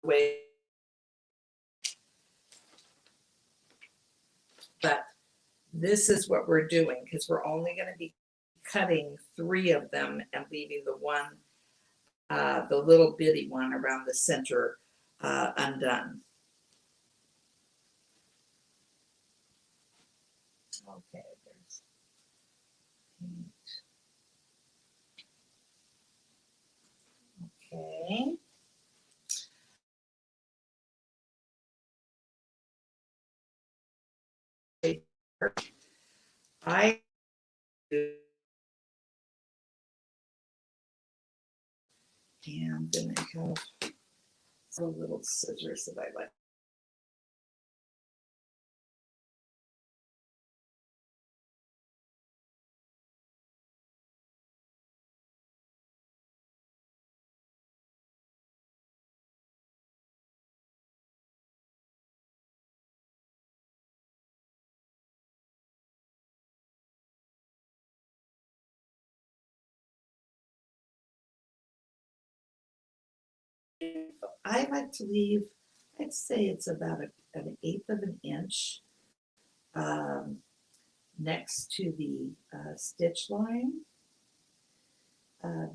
way. But this is what we're doing because we're only going to be cutting 3 of them and leaving the one, the little bitty one around the center undone. Okay, there's paint. Okay. I and then I have some little scissors that I like. I like to leave, I'd say it's about an 1/8 of an inch next to the stitch line,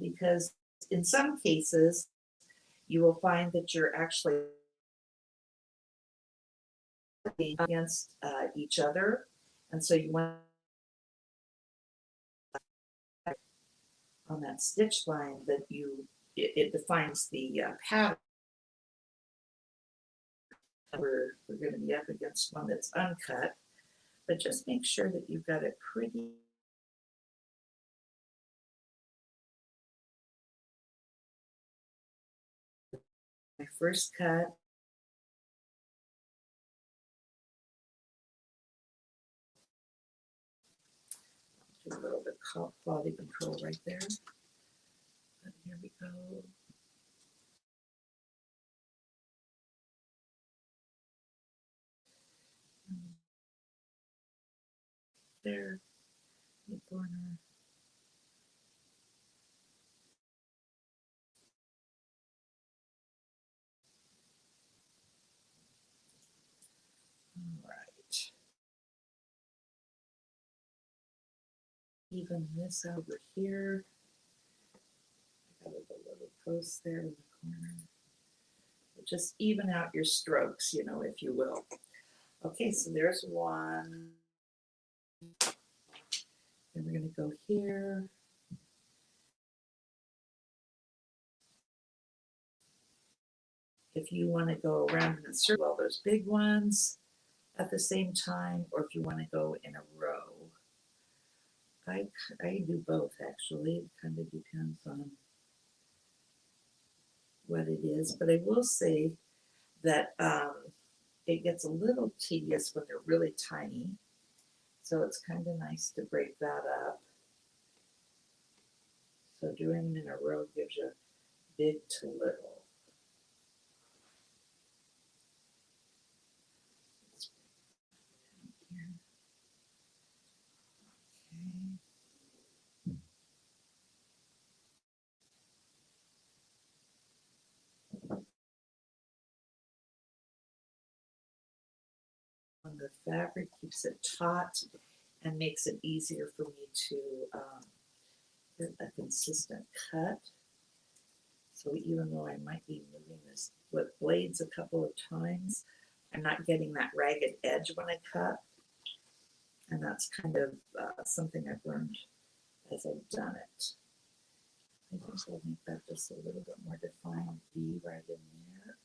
because in some cases you will find that you're actually against each other, and so you want on that stitch line that it defines the pattern. We're going to be up against one that's uncut, but just make sure that you've got it pretty. My first cut. Do a little bit of quality control right there. But here we go. There, the corner. All right. Even this over here. I got a little post there in the corner. Just even out your strokes, you know, if you will. Okay, so there's one. Then we're going to go here. If you want to go around and circle all those big ones at the same time, or if you want to go in a row. I do both, actually. It kind of depends on what it is. But I will say that it gets a little tedious when they're really tiny. So it's kind of nice to break that up. So doing them in a row gives you big to little. The fabric keeps it taut and makes it easier for me to get a consistent cut. So even though I might be moving this with blades a couple of times, I'm not getting that ragged edge when I cut. And that's kind of something I've learned as I've done it. I think I'll make that just a little bit more defined V right in there.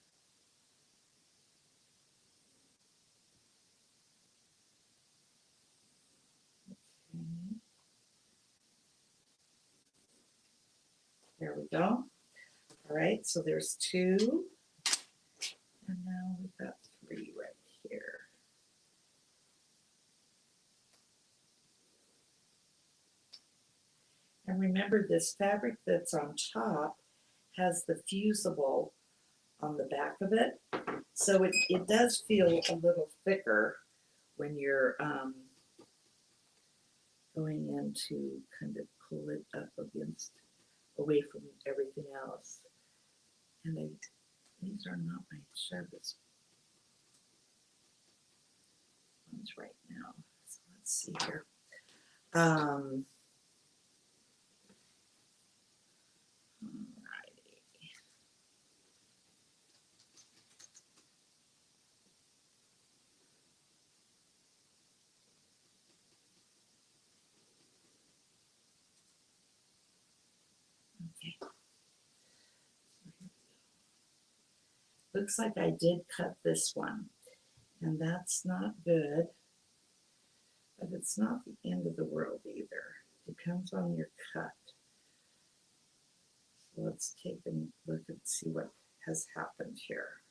Okay. There we go. All right, so there's 2. And now we've got 3 right here. And remember, this fabric that's on top has the fusible on the back of it. So it does feel a little thicker when you're going in to kind of pull it up against, away from everything else. And These are not my sharpest ones right now. So let's see here. Alrighty. Okay. Looks like I did cut this one, and that's not good, but it's not the end of the world either. Depends on your cut. So let's take a look and see what has happened here.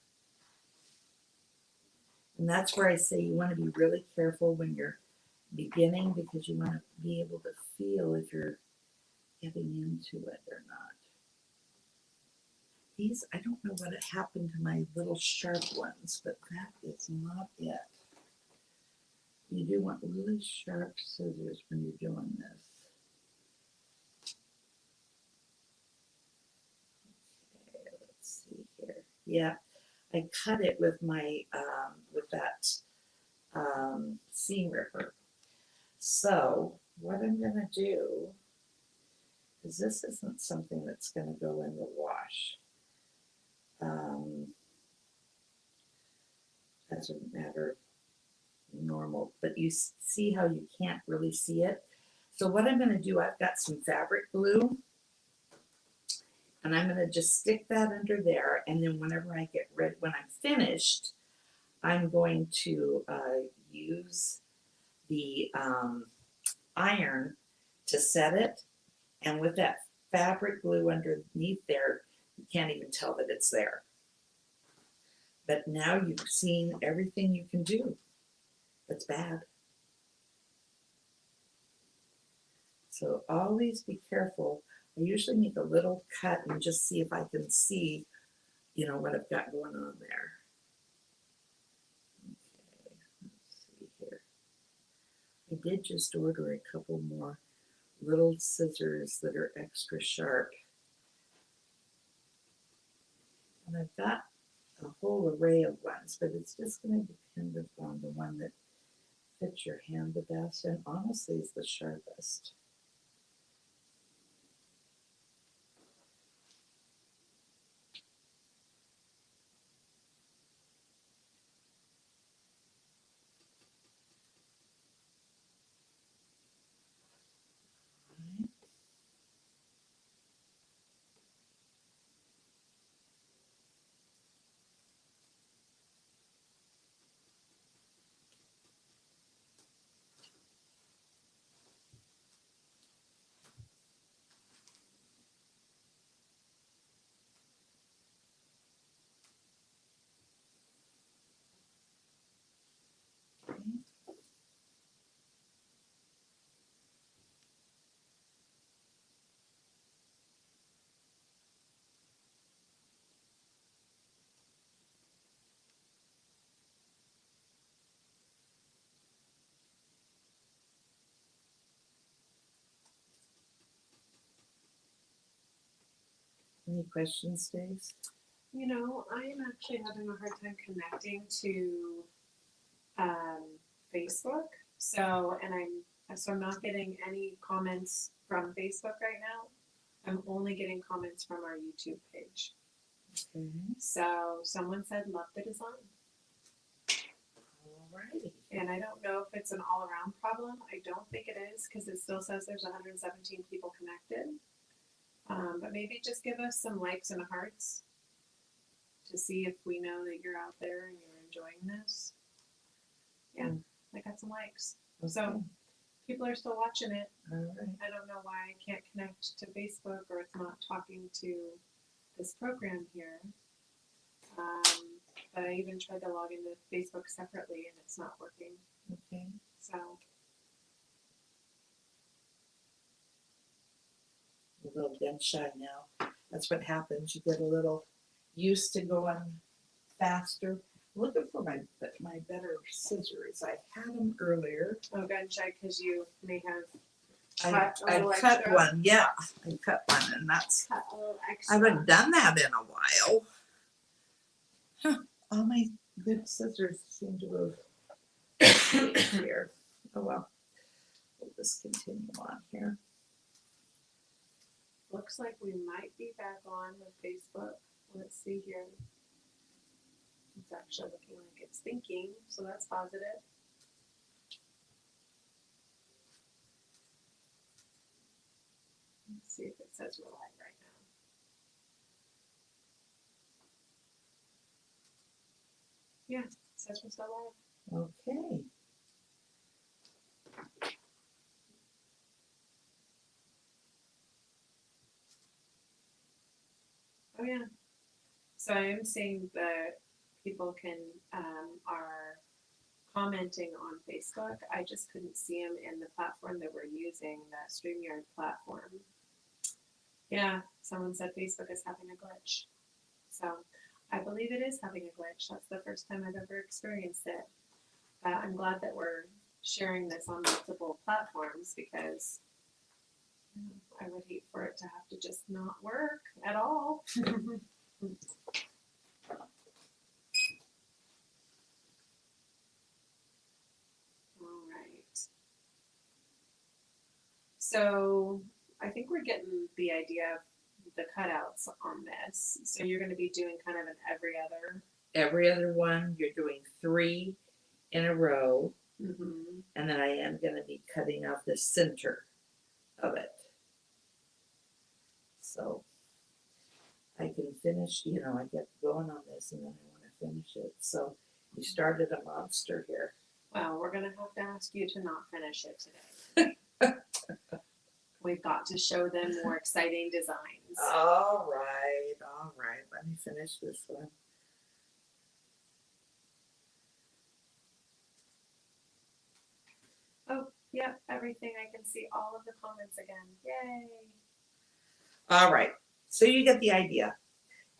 And that's where I say you want to be really careful when you're beginning, because you want to be able to feel if you're getting into it or not. These, I don't know what happened to my little sharp ones, but that is not it. You do want really sharp scissors when you're doing this. Okay, let's see here. Yeah, I cut it with my with that seam ripper. So what I'm gonna do, because this isn't something that's gonna go in the wash. As a matter of normal, but you see how you can't really see it. So what I'm going to do, I've got some fabric glue, and I'm going to just stick that under there, and then whenever I get ready, when I'm finished, I'm going to use the iron to set it, and with that fabric glue underneath there, you can't even tell that it's there. But now you've seen everything you can do that's bad. So always be careful. I usually make a little cut and just see if I can see, you know, what I've got going on there. Okay, let's see here. I did just order a couple more little scissors that are extra sharp. And I've got a whole array of ones, but it's just going to depend upon the one that fits your hand the best, and honestly is the sharpest. Any questions, Stace? You know, I'm actually having a hard time connecting to Facebook. So, I'm not getting any comments from Facebook right now. I'm only getting comments from our YouTube page. Okay. So someone said, love the design. Alrighty. And I don't know if it's an all around problem. I don't think it is, because it still says there's 117 people connected. But maybe just give us some likes and hearts to see if we know that you're out there and you're enjoying this. Yeah, I got some likes. Okay. So people are still watching it. All right. I don't know why I can't connect to Facebook, or it's not talking to this program here. But I even tried to log into Facebook separately and it's not working. Okay. So A little gun shy now. That's what happens. You get a little used to going faster. Looking for my better scissors. I had them earlier. oh, gun shy because you may have I cut one. Yeah, I cut one, and that's cut a little extra. I haven't done that in a while. All my good scissors seem to have here. Oh well. We'll just continue on here. Looks like we might be back on with Facebook. Let's see here. It's actually looking like it's thinking, so that's positive. Let's see if it says we're live right now. Yeah, it says we're still live. Okay. Oh yeah. So I am seeing that people are commenting on Facebook. I just couldn't see them in the platform that we're using, that StreamYard platform. Yeah, someone said Facebook is having a glitch. So I believe it is having a glitch. That's the first time I've ever experienced it. I'm glad that we're sharing this on multiple platforms because I would hate for it to have to just not work at all. All right. So I think we're getting the idea of the cutouts on this. So you're going to be doing kind of an Every other one, you're doing 3 in a row, mm-hmm. and then I am going to be cutting out the center of it. So I can finish, I get going on this and then I want to finish it. So you started a monster here. Well, we're going to have to ask you to not finish it today. We've got to show them more exciting designs. All right. Let me finish this one. Oh, yeah, everything. I can see all of the comments again. Yay. All right. So you get the idea.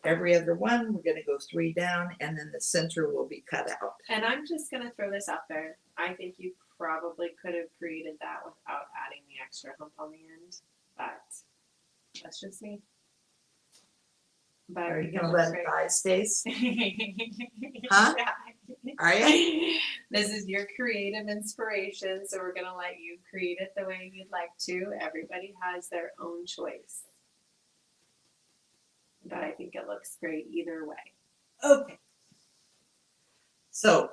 Every other one, we're going to go 3 down, and then the center will be cut out. And I'm just going to throw this out there. I think you probably could have created that without adding the extra hump on the end, but that's just me. But Are you going to let it die, Stace? Huh? Yeah. Are you? This is your creative inspiration, so we're going to let you create it the way you'd like to. Everybody has their own choice. But I think it looks great either way. Okay. So,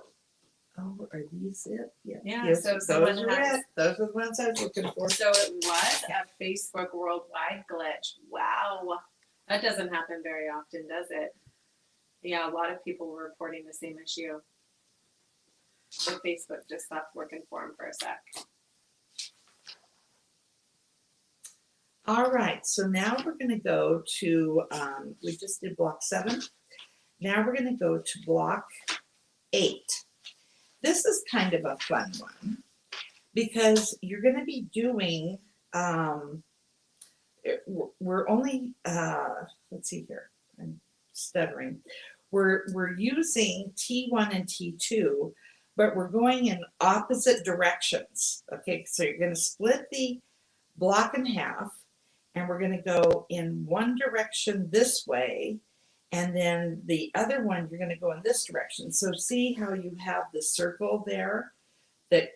are these it? Yeah, Yes, so those someone are has- it. Those are the ones I was looking for. So it was a Facebook worldwide glitch. Wow. That doesn't happen very often, does it? Yeah, a lot of people were reporting the same issue. But Facebook just stopped working for them for a sec. All right, so now we're going to go to, we just did block 7. Now we're going to go to block 8. This is kind of a fun one because you're going to be doing, we're only, let's see here, I'm stuttering. We're using T1 and T2, but we're going in opposite directions. Okay, so you're going to split the block in half, and we're going to go in one direction this way, and then the other one you're going to go in this direction. So see how you have the circle there that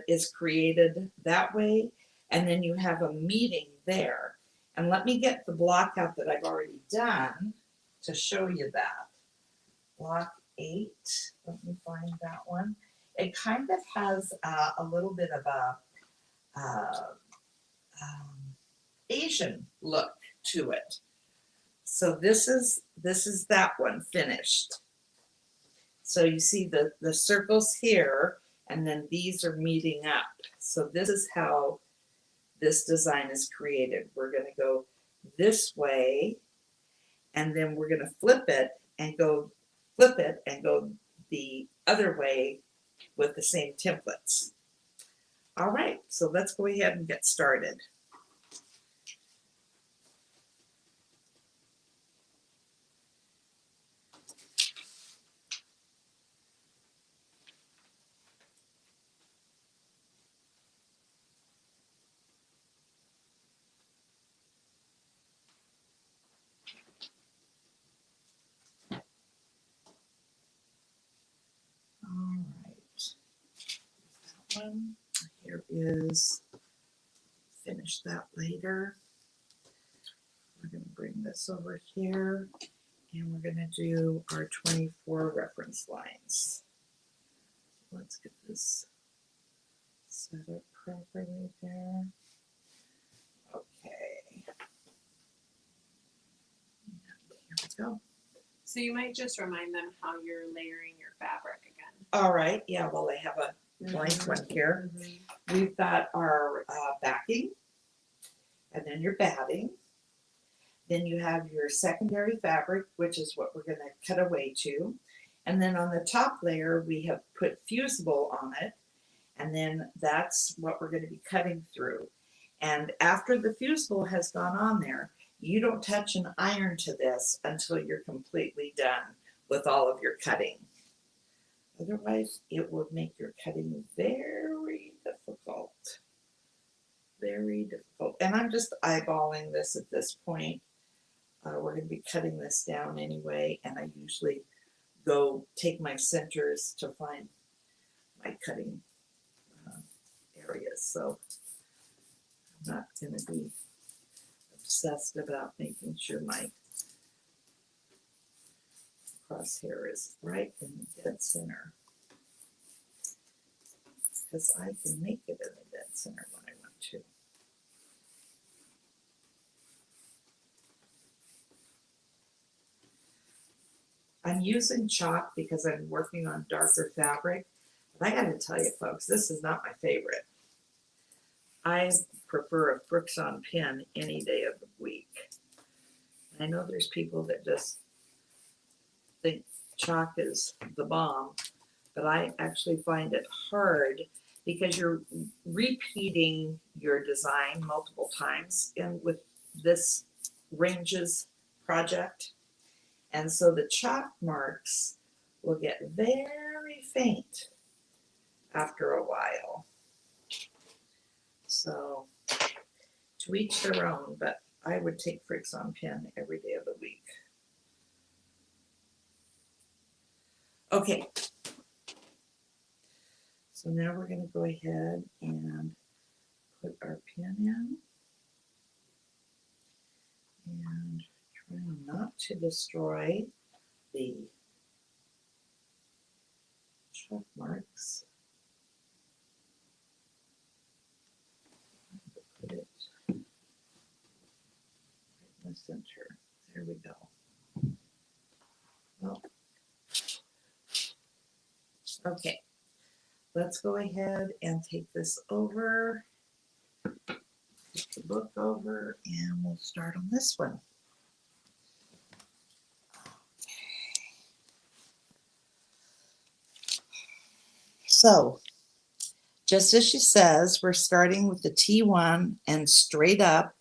is created that way, and then you have a meeting there. And let me get the block out that I've already done to show you that. Block 8, let me find that one. It kind of has a little bit of a Asian look to it. So this is that one finished. So you see the circles here, and then these are meeting up. So this is how this design is created. We're going to go this way, and then we're going to flip it and go the other way with the same templates. All right, so let's go ahead and get started. one. Here is, finish that later. We're going to bring this over here and we're going to do our 24 reference lines. Let's get this set up properly there. Okay. And here we go. So you might just remind them how you're layering your fabric again. All right. Yeah, well, I have a blank one here. We've got our backing, and then your batting. Then you have your secondary fabric, which is what we're going to cut away to. And then on the top layer, we have put fusible on it. And then that's what we're going to be cutting through. And after the fusible has gone on there, you don't touch an iron to this until you're completely done with all of your cutting. Otherwise, it would make your cutting very difficult. Very difficult. And I'm just eyeballing this at this point. We're going to be cutting this down anyway, and I usually go take my centers to find my cutting areas. So I'm not going to be obsessed about making sure my crosshair is right in the dead center, because I can make it in the dead center when I want to. I'm using chalk because I'm working on darker fabric, but I got to tell you folks, this is not my favorite. I prefer a friction pen any day of the week. I know there's people that just think chalk is the bomb, but I actually find it hard because you're repeating your design multiple times with this Ranges project. And so the chalk marks will get very faint after a while. So to each their own, but I would take friction pen every day of the week. Okay. So now we're going to go ahead and put our pin in. And try not to destroy the chalk marks. Put it right in the center. There we go. Well, okay. Let's go ahead and take this over. Take the book over, and we'll start on this one. So, just as she says, we're starting with the T1 and straight up,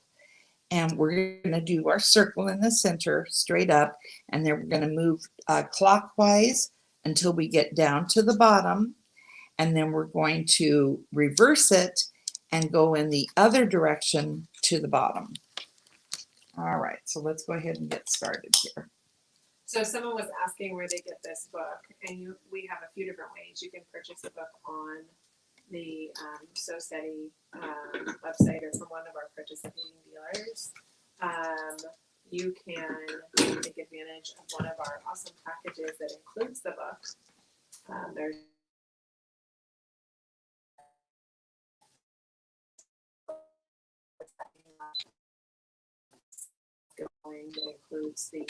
and we're going to do our circle in the center straight up, and then we're going to move clockwise until we get down to the bottom, and then we're going to reverse it and go in the other direction to the bottom. All right, so let's go ahead and get started here. So someone was asking where they get this book, and we have a few different ways. You can purchase the book on the So Steady website or from one of our participating dealers. You can take advantage of one of our awesome packages that includes the book. There's that includes the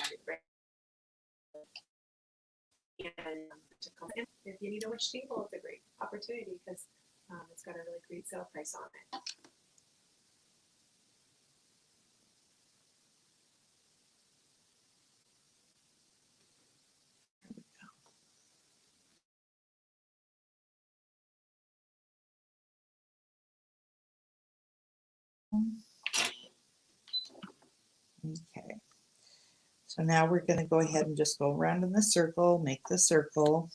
and Tecoma. If you need a witch table, it's a great opportunity because it's got a really great sale price on it. Okay, so now we're going to go ahead and just go around in the circle, make the circle.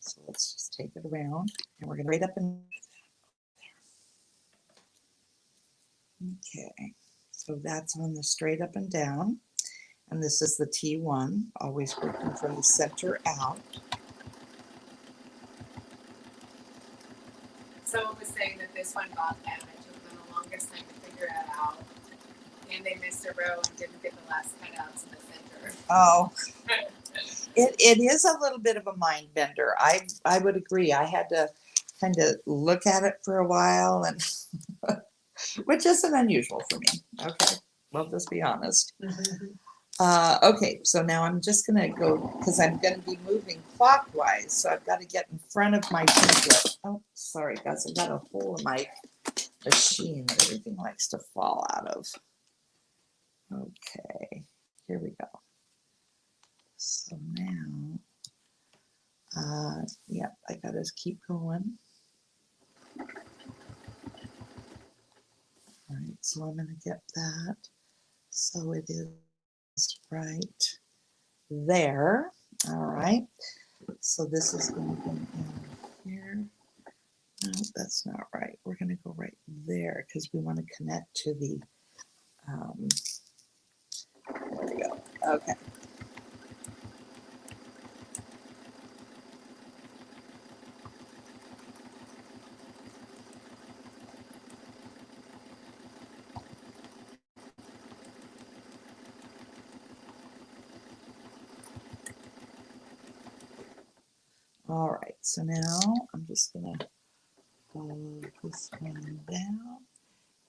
So let's just take it around and we're going to right up and okay. So that's on the straight up and down. And this is the T1, always working from the center out. Someone was saying that this one got them. It took them the longest time to figure it out. And they missed a row and didn't get the last cutouts in the center. Oh, it is a little bit of a mind bender. I would agree. I had to kind of look at it for a while, and which isn't unusual for me. Okay, we'll just be honest. Okay, so now I'm just going to go, because I'm going to be moving clockwise, so I've got to get in front of my template. Oh, sorry, guys, I got a hole in my machine that everything likes to fall out of. Okay, here we go. So now, yep, I got to keep going. All right, so I'm going to get that. So it is right there. All right. So this is going to go in here. No, that's not right. We're going to go right there because we want to connect to the, there we go. Okay. All right, so now I'm just going to follow this one down.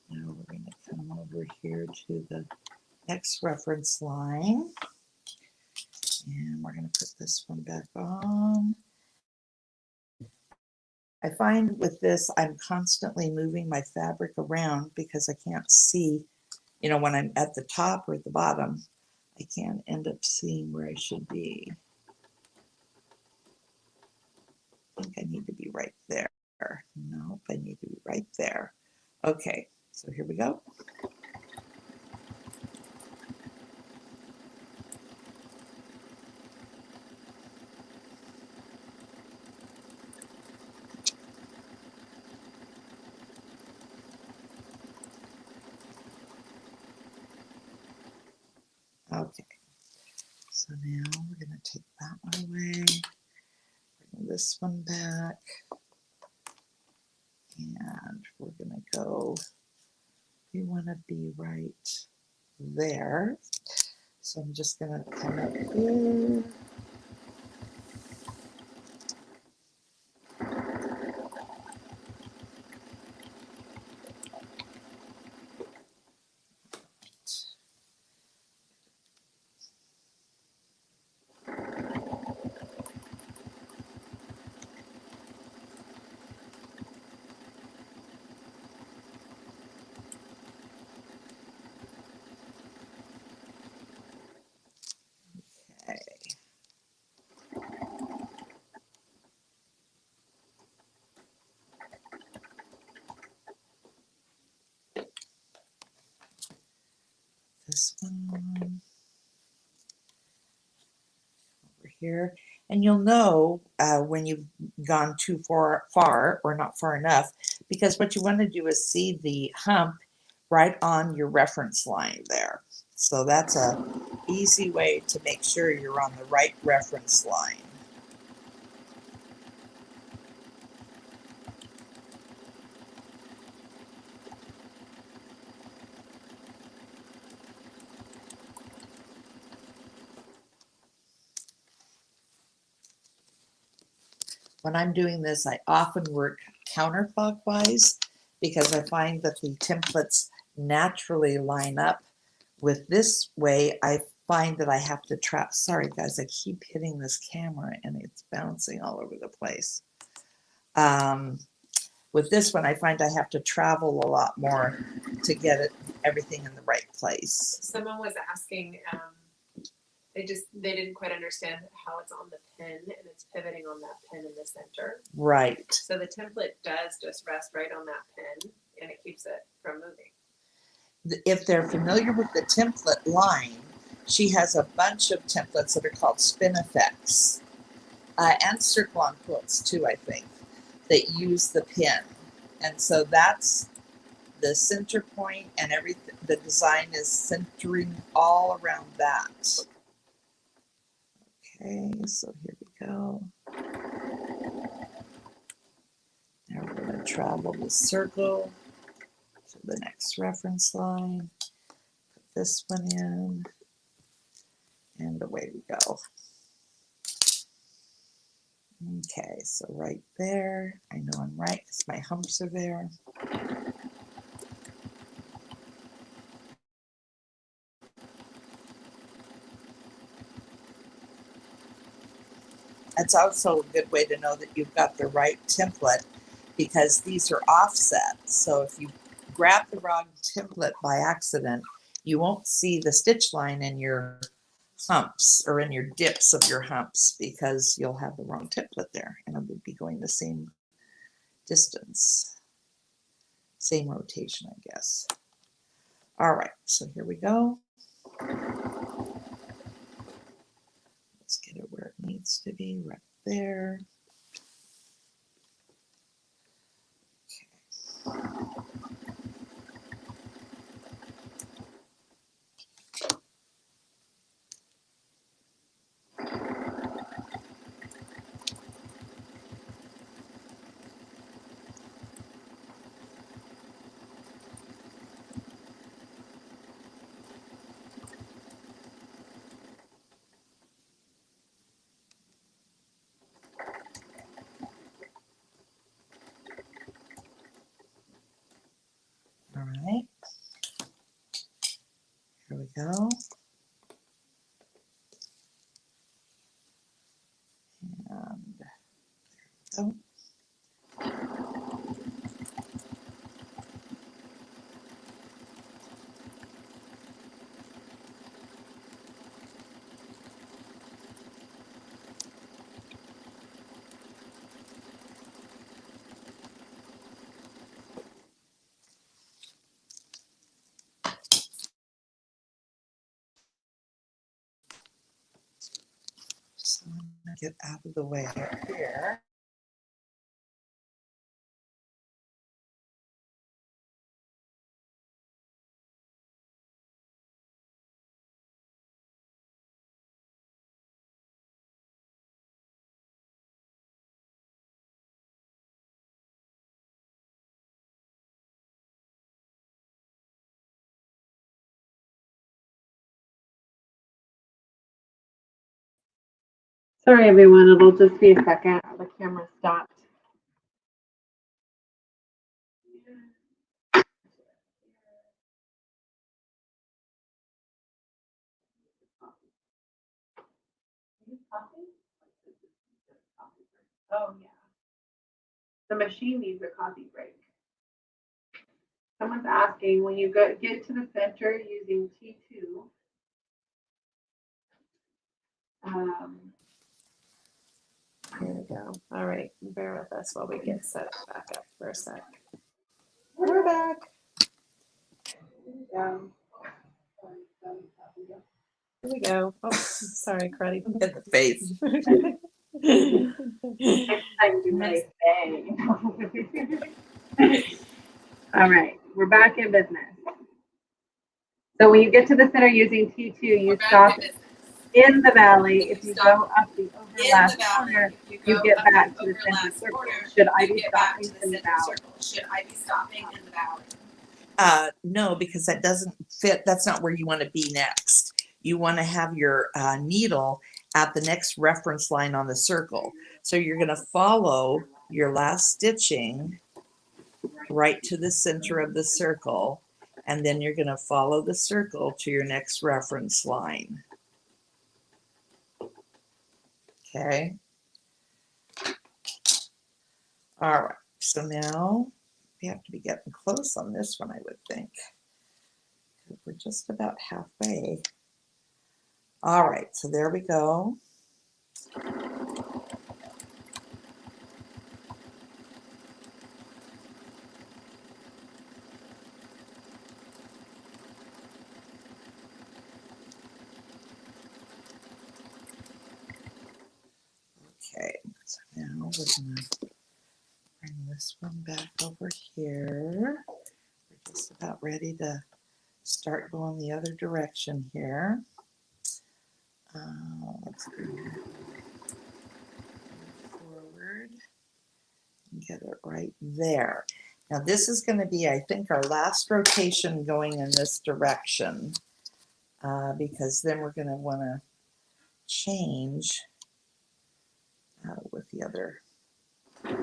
Now we're going to come over here to the next reference line. And we're going to put this one back on. I find with this, I'm constantly moving my fabric around because I can't see, you know, when I'm at the top or at the bottom, I can't end up seeing where I should be. I think I need to be right there. Nope, I need to be right there. Okay, so here we go. Okay, so now we're going to take that one away, bring this one back, and we're going to go, we want to be right there. So I'm just going to come up here. Okay. This one over here, and you'll know when you've gone too far or not far enough, because what you want to do is see the hump right on your reference line there. So that's a easy way to make sure you're on the right reference line. When I'm doing this, I often work counterclockwise because I find that the templates naturally line up with this way. I find that I have to trap. Sorry guys, I keep hitting this camera and it's bouncing all over the place. With this one, I find I have to travel a lot more to get everything in the right place. Someone was asking, they didn't quite understand how it's on the pin and it's pivoting on that pin in the center. Right. So the template does just rest right on that pin and it keeps it from moving. If they're familiar with the template line, she has a bunch of templates that are called spin effects. and circle-on quilts too, I think, that use the pin. And so that's the center point, and everything, the design is centering all around that. Okay, so here we go. Now we're going to travel the circle to the next reference line. Put this one in, and away we go. Okay, so right there, I know I'm right because my humps are there. That's also a good way to know that you've got the right template, because these are offset. So if you grab the wrong template by accident, you won't see the stitch line in your humps or in your dips of your humps, because you'll have the wrong template there, and it would be going the same distance, same rotation, I guess. All right, so here we go. Let's get it where it needs to be, right there. All right, here we go. And there we go. So I'm gonna get out of the way here. Sorry, everyone. It'll just be a second. The camera stopped. Oh, yeah. The machine needs a coffee break. Someone's asking, when you get to the center using T2, here we go. All right, bear with us while we get set back up for a sec. We're back. Here we go. Oh, sorry, Cruddy. In the face. All right, we're back in business. So when you get to the center using T2, you stop in the valley. If you go up the overlap corner, you get back to the center circle. Should I be stopping in the valley? No, because that doesn't fit. That's not where you want to be next. You want to have your needle at the next reference line on the circle. So you're going to follow your last stitching right to the center of the circle, and then you're going to follow the circle to your next reference line. Okay. All right. So now we have to be getting close on this one, I would think. We're just about halfway. All right. So there we go. Okay. So now we're going to bring this one back over here. We're just about ready to start going the other direction here. Let's bring it forward and get it right there. Now this is going to be, I think, our last rotation going in this direction, because then we're going to want to change with the other. Okay.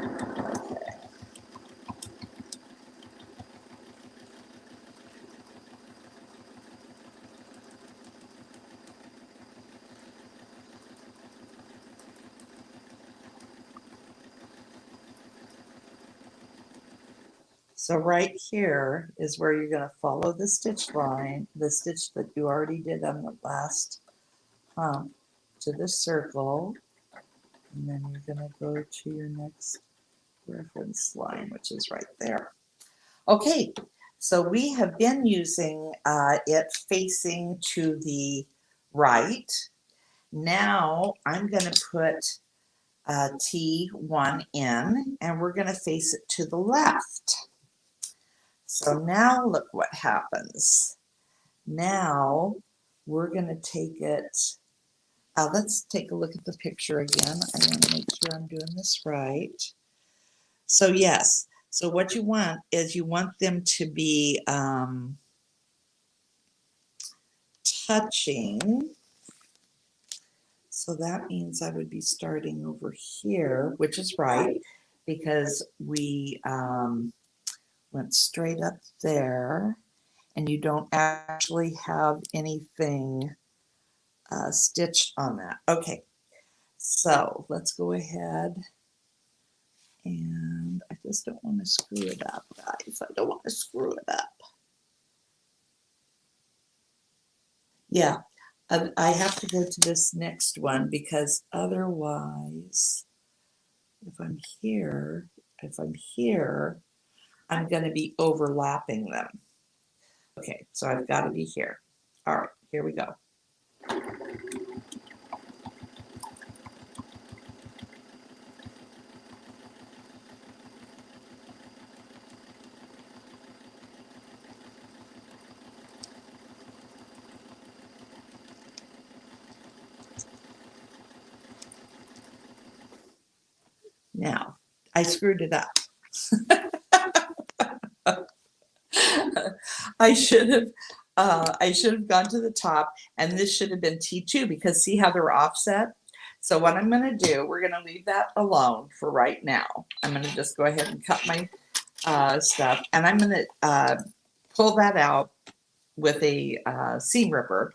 So right here is where you're going to follow the stitch line, the stitch that you already did on the last hump, to the circle, and then you're going to go to your next reference line, which is right there. Okay, so we have been using it facing to the right. Now I'm going to put T1 in, and we're going to face it to the left. So now look what happens. Now we're going to take it, let's take a look at the picture again. I want to make sure I'm doing this right. So yes, so what you want is you want them to be touching. So that means I would be starting over here, which is right, because we went straight up there, and you don't actually have anything stitched on that. Okay, so let's go ahead, and I just don't want to screw it up, guys. I don't want to screw it up. Yeah, I have to go to this next one, because otherwise, if I'm here, I'm going to be overlapping them. Okay, so I've got to be here. All right, here we go. Now, I screwed it up. I should have gone to the top, and this should have been T2, because see how they're offset? So what I'm going to do, we're going to leave that alone for right now. I'm going to just go ahead and cut my stuff, and I'm going to pull that out with a seam ripper,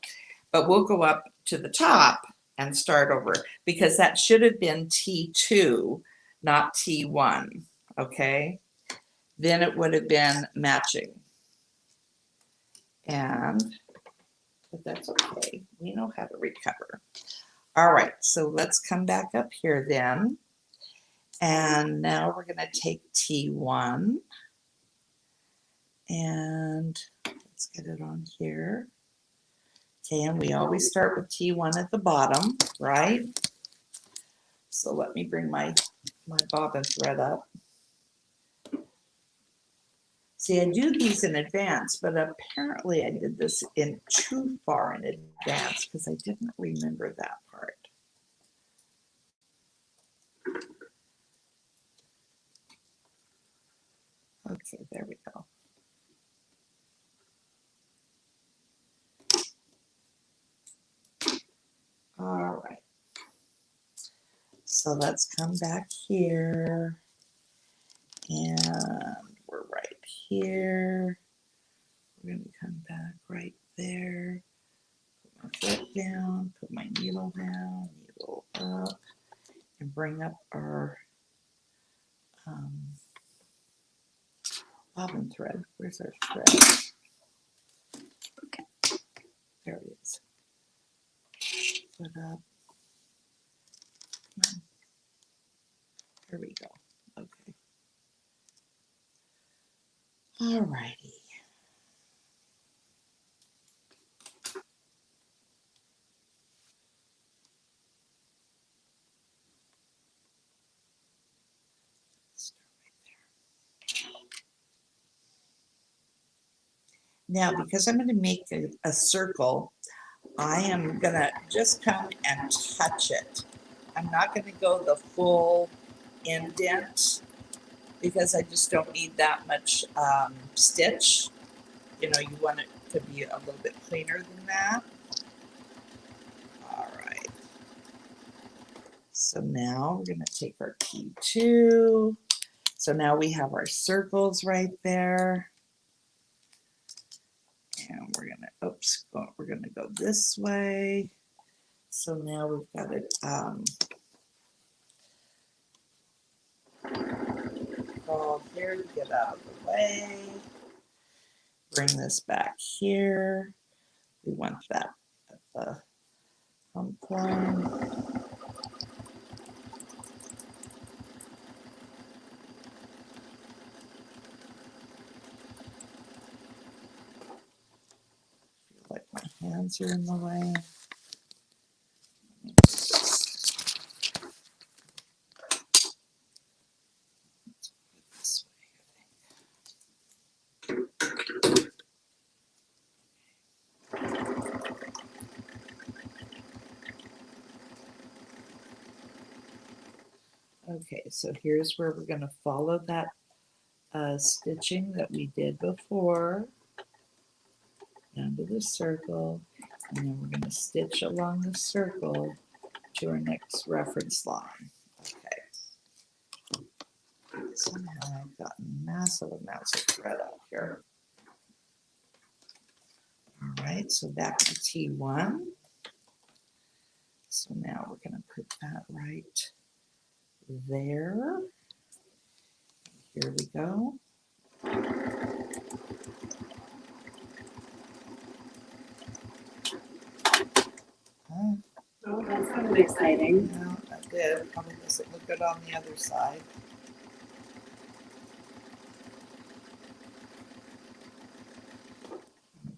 but we'll go up to the top and start over, because that should have been T2, not T1, okay? Then it would have been matching. But that's okay. We know how to recover. All right, so let's come back up here then. And now we're going to take T1. And let's get it on here. Okay, and we always start with T1 at the bottom, right? So let me bring my bobbin thread up. See, I do these in advance, but apparently I did this in too far in advance, because I didn't remember that part. Okay, there we go. All right. So let's come back here, and we're right here. We're going to come back right there. Put my foot down, put my needle down, needle up, and bring up our bobbin thread. Where's our thread? There it is. Foot up. Come on. There we go. Okay. All righty. Now, because I'm going to make a circle, I am going to just come and touch it. I'm not going to go the full indent because I just don't need that much stitch. You know, you want it to be a little bit cleaner than that. All right. So now we're going to take our T2. So now we have our circles right there. And we're going to, oops, we're going to go this way. So now we've got it all here to get out of the way. Bring this back here. We want that at the hump line. Like my hands are in the way. This way, okay, so here's where we're going to follow that stitching that we did before down to the circle, and then we're going to stitch along the circle to our next reference line. Okay. Somehow I've got massive amounts of thread out here. All right, so back to T1. So now we're going to put that right there. Here we go. Oh, that sounded exciting. No, that did. Probably doesn't look good on the other side.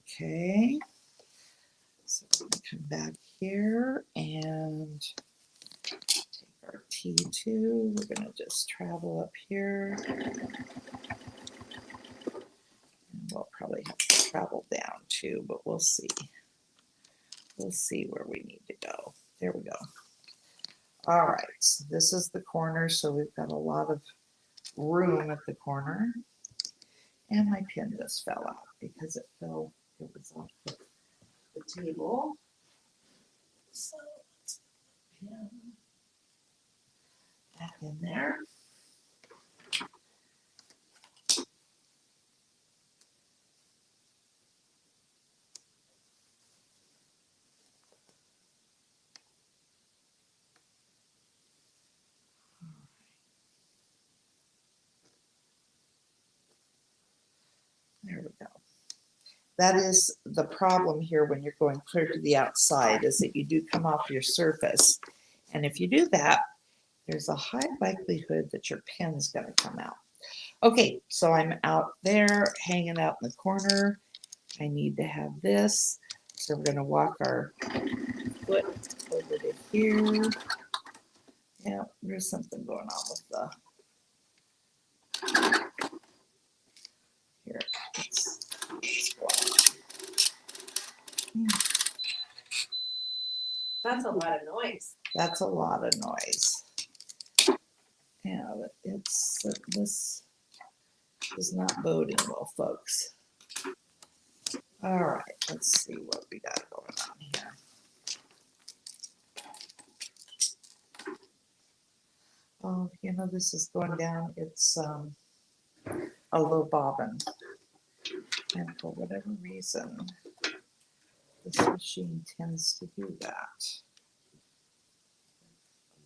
Okay. So we're going to come back here and take our T2. We're going to just travel up here. And we'll probably have to travel down too, but we'll see. We'll see where we need to go. There we go. All right, so this is the corner, so we've got a lot of room at the corner. And my pin just fell out because it was off the table. So let's put the pin back in there. There we go. That is the problem here when you're going clear to the outside, is that you do come off your surface. And if you do that, there's a high likelihood that your pin's going to come out. Okay, so I'm out there hanging out in the corner. I need to have this. So we're going to walk our foot over to here. Yeah, there's something going on with the, here, let's That's a lot of noise. that's a lot of noise. Yeah, but this is not boding well, folks. All right, let's see what we got going on here. Oh, you know, this is going down. It's a low bobbin. And for whatever reason, this machine tends to do that.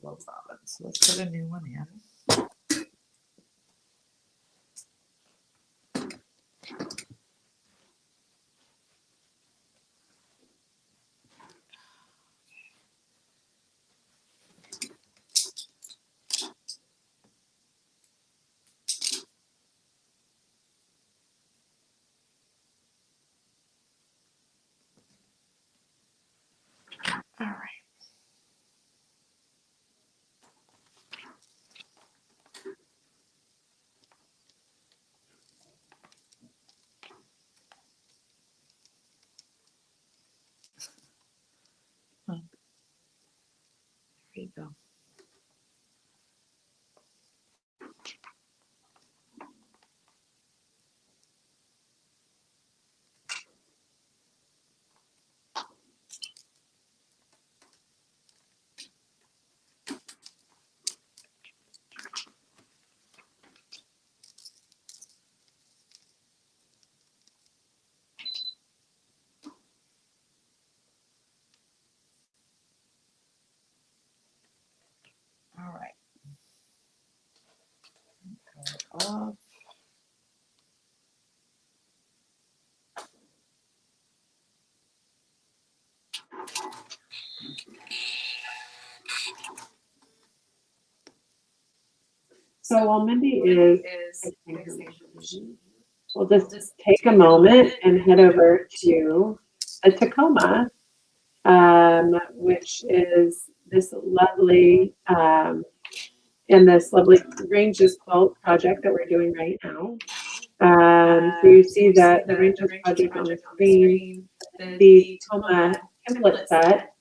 Low bobbin. So let's put a new one in. All right. you go. All right. Off. So while Mindy is fixing her machine, we'll just take a moment and head over to a Tacoma, which is this lovely, in this lovely Ranges Quilt Project that we're doing right now. So you see that the Ranges Project on the screen, the Tecoma template set,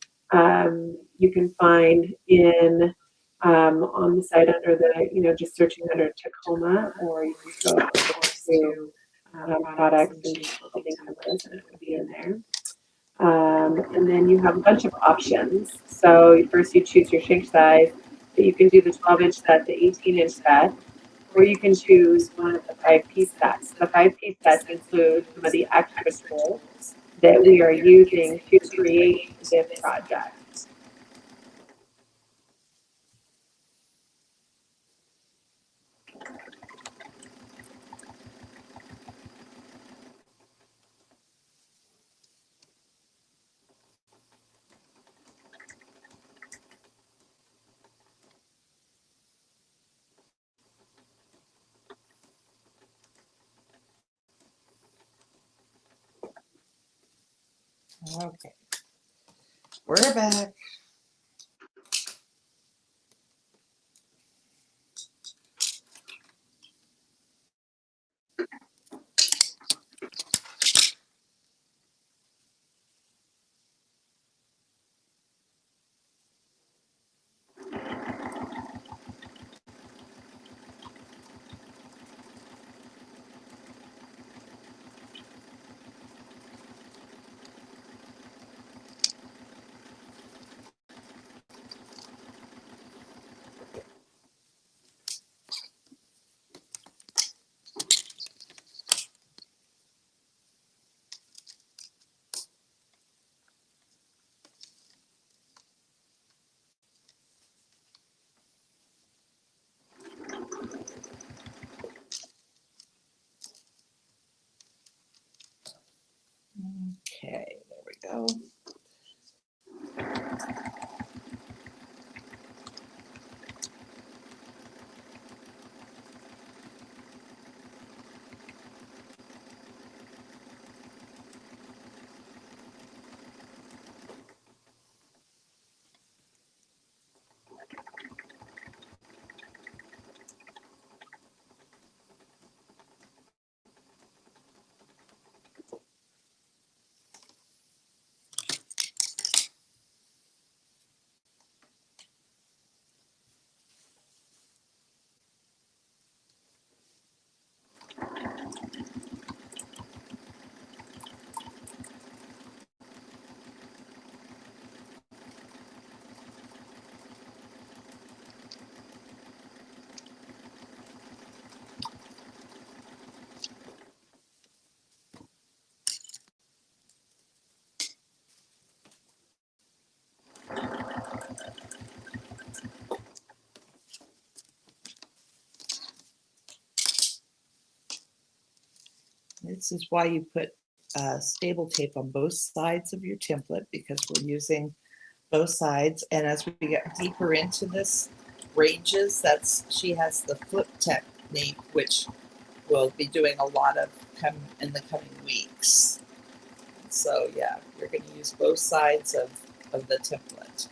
you can find in on the site under the, just searching under Tacoma, or you can go to products and quilting templates, and it would be in there. And then you have a bunch of options. So first you choose your shank size, but you can do the 12-inch set, the 18-inch set, or you can choose one of the 5-piece sets. The 5-piece sets include some of the extra tools that we are using to create this project. Okay. We're back. Okay, there we go. This is why you put stable tape on both sides of your template, because we're using both sides. And as we get deeper into this ranges, she has the flip technique, which we'll be doing a lot of in the coming weeks. So yeah, you're going to use both sides of the template.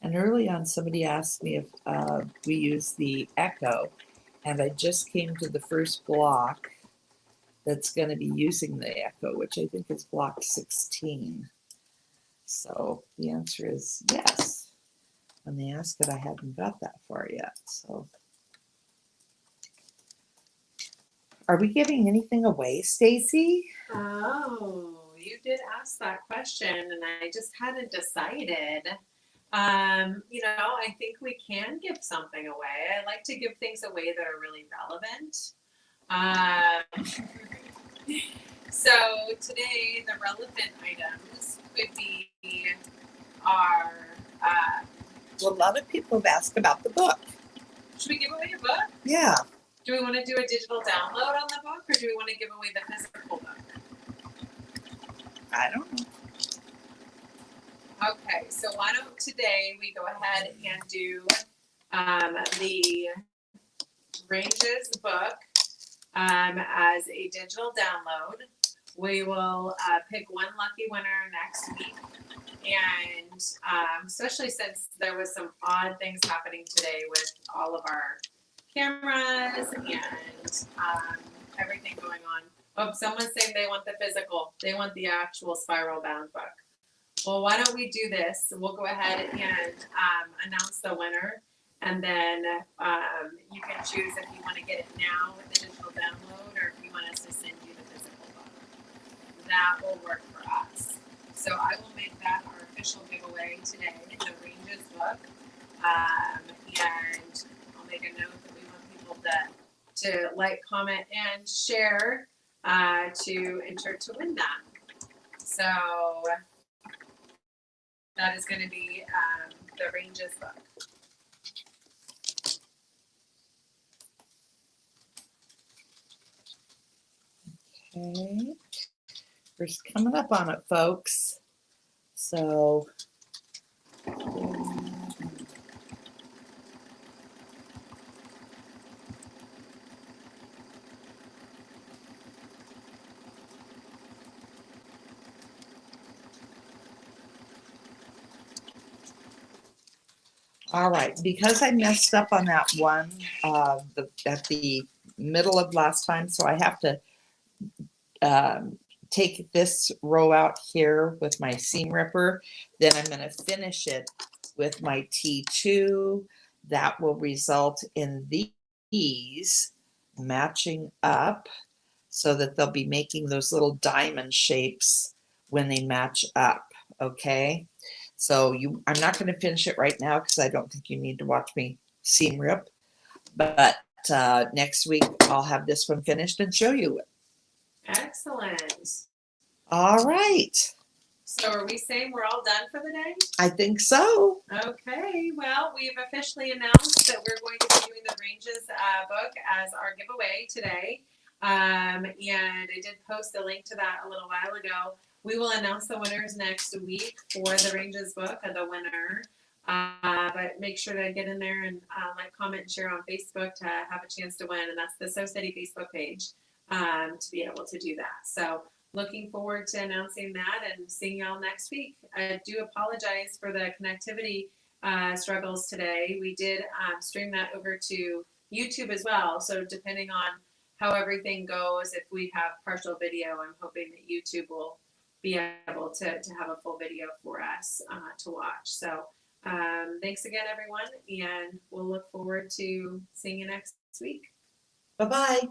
And early on, somebody asked me if we use the echo, and I just came to the first block that's going to be using the Echo, which I think is block 16. So the answer is yes. When they ask it, I haven't got that far yet. So are we giving anything away, Stacy? Oh, you did ask that question, and I just hadn't decided. I think we can give something away. I like to give things away that are really relevant. So today, the relevant items could be our. Well, a lot of people have asked about the book. Should we give away a book? Yeah. Do we want to do a digital download on the book, or do we want to give away the physical book? I don't know. Okay, so why don't today we go ahead and do the Ranges book as a digital download. We will pick one lucky winner next week. And especially since there was some odd things happening today with all of our cameras and everything going on. Oh, someone's saying they want the physical. They want the actual spiral bound book. Well, why don't we do this? We'll go ahead and announce the winner, and then you can choose if you want to get it now with the digital download, or if you want us to send you the physical book. That will work for us. So I will make that our official giveaway today, the Ranges book, and I'll make a note that we want people to like, comment, and share to enter to win that. So that is going to be the Ranges book. Okay. We're coming up on it, folks. So all right, because I messed up on that one at the middle of last time, so I have to take this row out here with my seam ripper. Then I'm going to finish it with my T2. That will result in these matching up so that they'll be making those little diamond shapes when they match up. Okay. So I'm not going to finish it right now because I don't think you need to watch me seam rip. But next week I'll have this one finished and show you it. Excellent. All right. So are we saying we're all done for the day? I think so. Okay. Well, we've officially announced that we're going to be doing the Ranges book as our giveaway today. And I did post a link to that a little while ago. We will announce the winners next week for the Ranges book, the winner. But make sure to get in there and like, comment, and share on Facebook to have a chance to win. And that's the So City Facebook page to be able to do that. So looking forward to announcing that and seeing y'all next week. I do apologize for the connectivity struggles today. We did stream that over to YouTube as well. So depending on how everything goes, if we have partial video, I'm hoping that YouTube will be able to have a full video for us to watch. So thanks again, everyone, and we'll look forward to seeing you next week. Bye-bye.